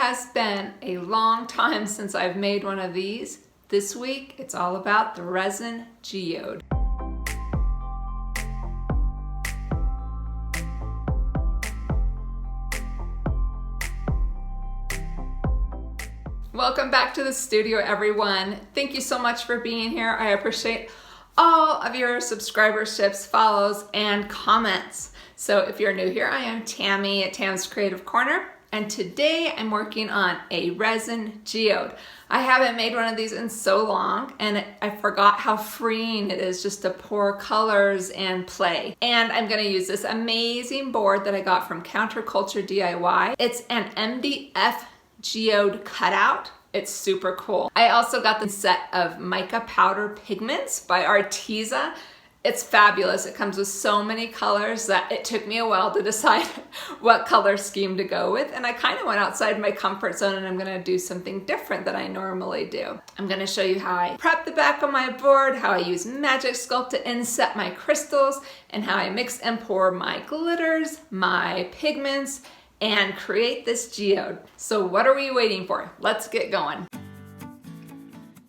has been a long time since I've made one of these. This week, it's all about the resin geode. Welcome back to the studio, everyone. Thank you so much for being here. I appreciate all of your subscriberships, follows, and comments. So if you're new here, I am Tammy at Tam's Creative Corner, and today I'm working on a resin geode. I haven't made one of these in so long, and I forgot how freeing it is just to pour colors and play. And I'm gonna use this amazing board that I got from Counterculture DIY. It's an MDF Geode cutout. It's super cool. I also got the set of mica powder pigments by Arteza. It's fabulous. It comes with so many colors that it took me a while to decide what color scheme to go with. And I kind of went outside my comfort zone, and I'm gonna do something different than I normally do. I'm gonna show you how I prep the back of my board, how I use Magic Sculpt to inset my crystals, and how I mix and pour my glitters, my pigments, and create this geode. So what are we waiting for? Let's get going.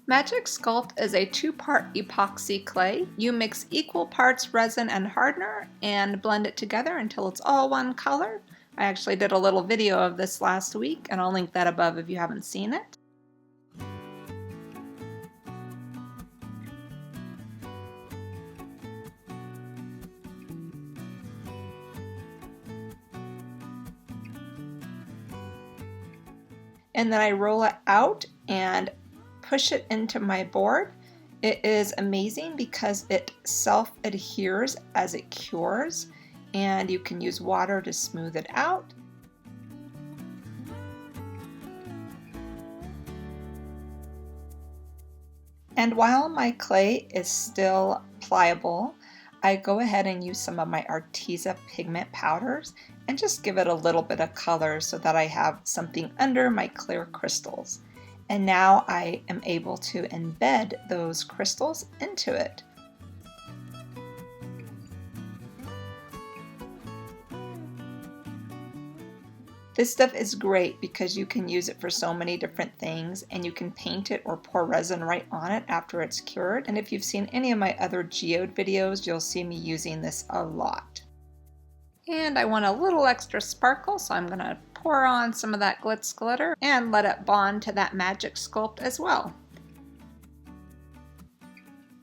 Magic Sculpt is a two-part epoxy clay. You mix equal parts resin and hardener and blend it together until it's all one color. I actually did a little video of this last week, and I'll link that above if you haven't seen it. And then I roll it out and push it into my board. It is amazing because it self-adheres as it cures, and you can use water to smooth it out. And while my clay is still pliable, I go ahead and use some of my Arteza pigment powders and just give it a little bit of color so that I have something under my clear crystals. And now I am able to embed those crystals into it. This stuff is great because you can use it for so many different things, and you can paint it or pour resin right on it after it's cured. And if you've seen any of my other geode videos, you'll see me using this a lot. And I want a little extra sparkle, so I'm gonna pour on some of that Glitz Glitter and let it bond to that Magic Sculpt as well.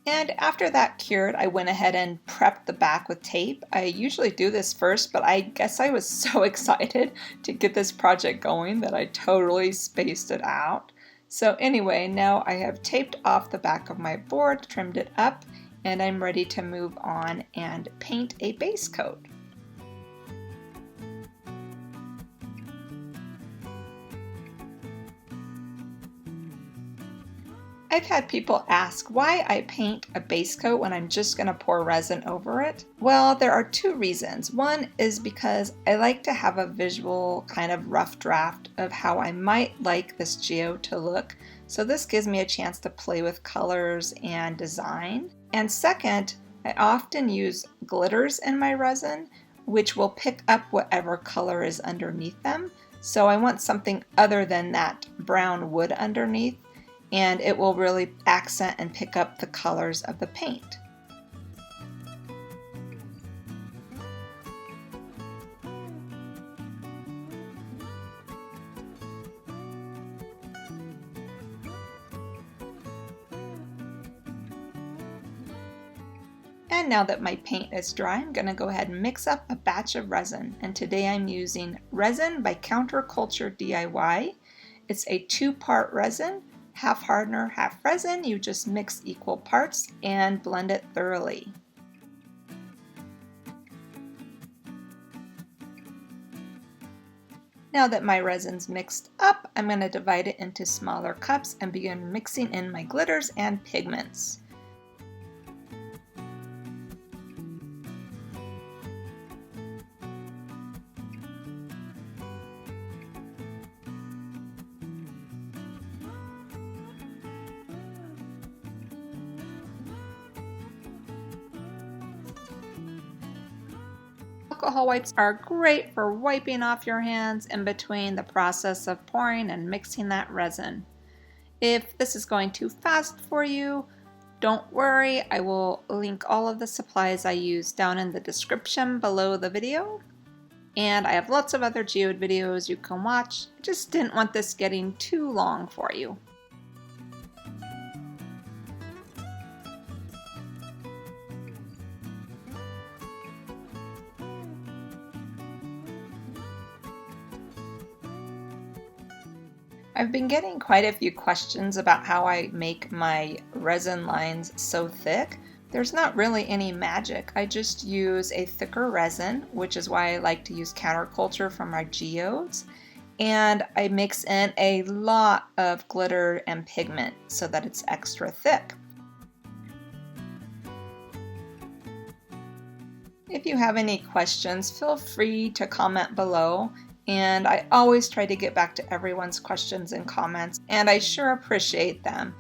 And after that cured, I went ahead and prepped the back with tape. I usually do this first, but I guess I was so excited to get this project going that I totally spaced it out. So anyway, now I have taped off the back of my board, trimmed it up, and I'm ready to move on and paint a base coat. I've had people ask why I paint a base coat when I'm just going to pour resin over it. Well, there are two reasons. One is because I like to have a visual kind of rough draft of how I might like this geode to look. So this gives me a chance to play with colors and design. And second, I often use glitters in my resin, which will pick up whatever color is underneath them. So I want something other than that brown wood underneath, and it will really accent and pick up the colors of the paint. And now that my paint is dry, I'm going to go ahead and mix up a batch of resin. And today I'm using resin by Counterculture DIY. It's a two-part resin. Half hardener, half resin. You just mix equal parts and blend it thoroughly. Now that my resin's mixed up, I'm going to divide it into smaller cups and begin mixing in my glitters and pigments. alcohol wipes are great for wiping off your hands in between the process of pouring and mixing that resin. If this is going too fast for you, don't worry, I will link all of the supplies I use down in the description below the video. And I have lots of other geode videos you can watch. I just didn't want this getting too long for you. I've been getting quite a few questions about how I make my resin lines so thick. There's not really any magic. I just use a thicker resin, which is why I like to use counterculture for my geodes. And I mix in a lot of glitter and pigment so that it's extra thick. If you have any questions, feel free to comment below. And I always try to get back to everyone's questions and comments, and I sure appreciate them.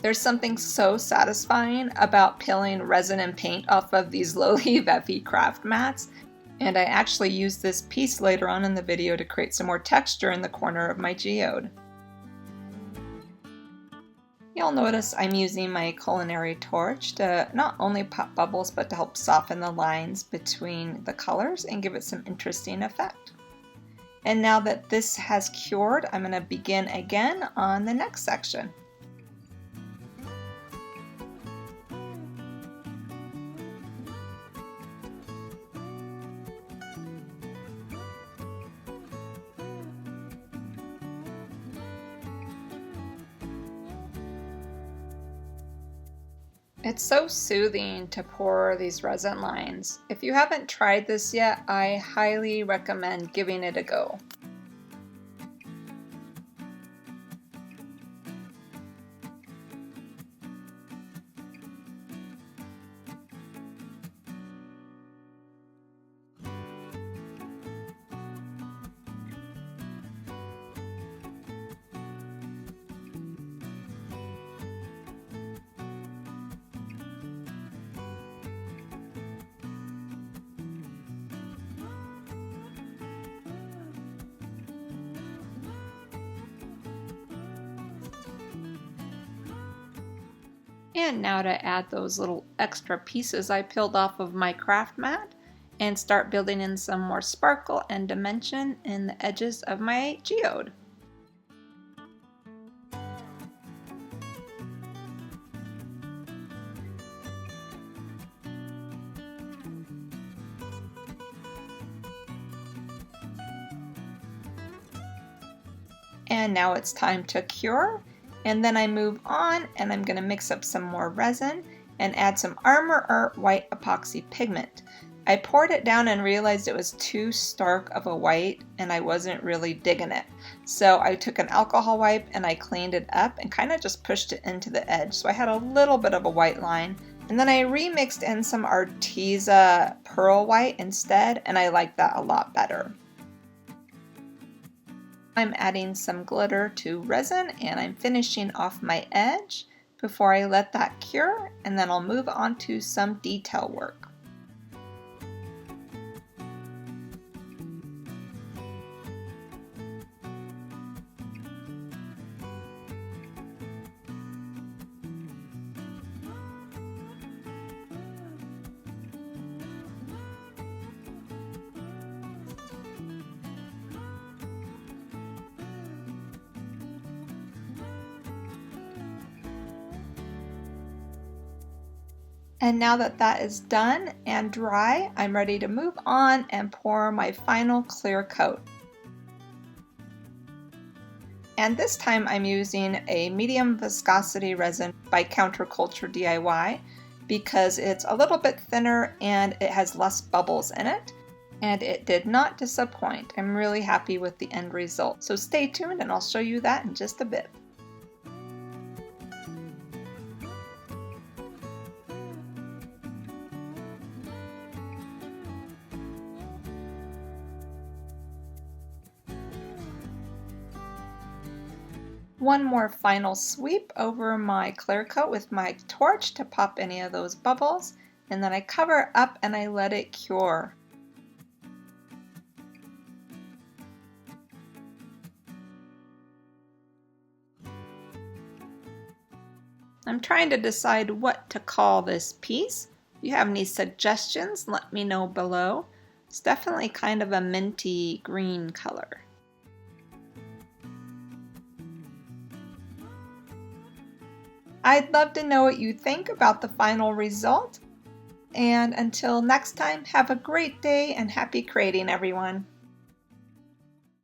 There's something so satisfying about peeling resin and paint off of these lowly Veffy craft mats, and I actually used this piece later on in the video to create some more texture in the corner of my geode. You'll notice I'm using my culinary torch to not only pop bubbles but to help soften the lines between the colors and give it some interesting effect. And now that this has cured, I'm going to begin again on the next section. It's so soothing to pour these resin lines. If you haven't tried this yet, I highly recommend giving it a go. And now to add those little extra pieces I peeled off of my craft mat and start building in some more sparkle and dimension in the edges of my geode. And now it's time to cure. And then I move on and I'm going to mix up some more resin and add some Armor Art white epoxy pigment. I poured it down and realized it was too stark of a white and I wasn't really digging it. So I took an alcohol wipe and I cleaned it up and kind of just pushed it into the edge. So I had a little bit of a white line. And then I remixed in some Arteza pearl white instead, and I like that a lot better. I'm adding some glitter to resin and I'm finishing off my edge before I let that cure, and then I'll move on to some detail work. And now that that is done and dry, I'm ready to move on and pour my final clear coat. And this time I'm using a medium viscosity resin by Counterculture DIY because it's a little bit thinner and it has less bubbles in it. And it did not disappoint. I'm really happy with the end result. So stay tuned and I'll show you that in just a bit. one more final sweep over my clear coat with my torch to pop any of those bubbles, and then I cover up and I let it cure. I'm trying to decide what to call this piece. If you have any suggestions, let me know below. It's definitely kind of a minty green color. I'd love to know what you think about the final result. And until next time, have a great day and happy creating, everyone.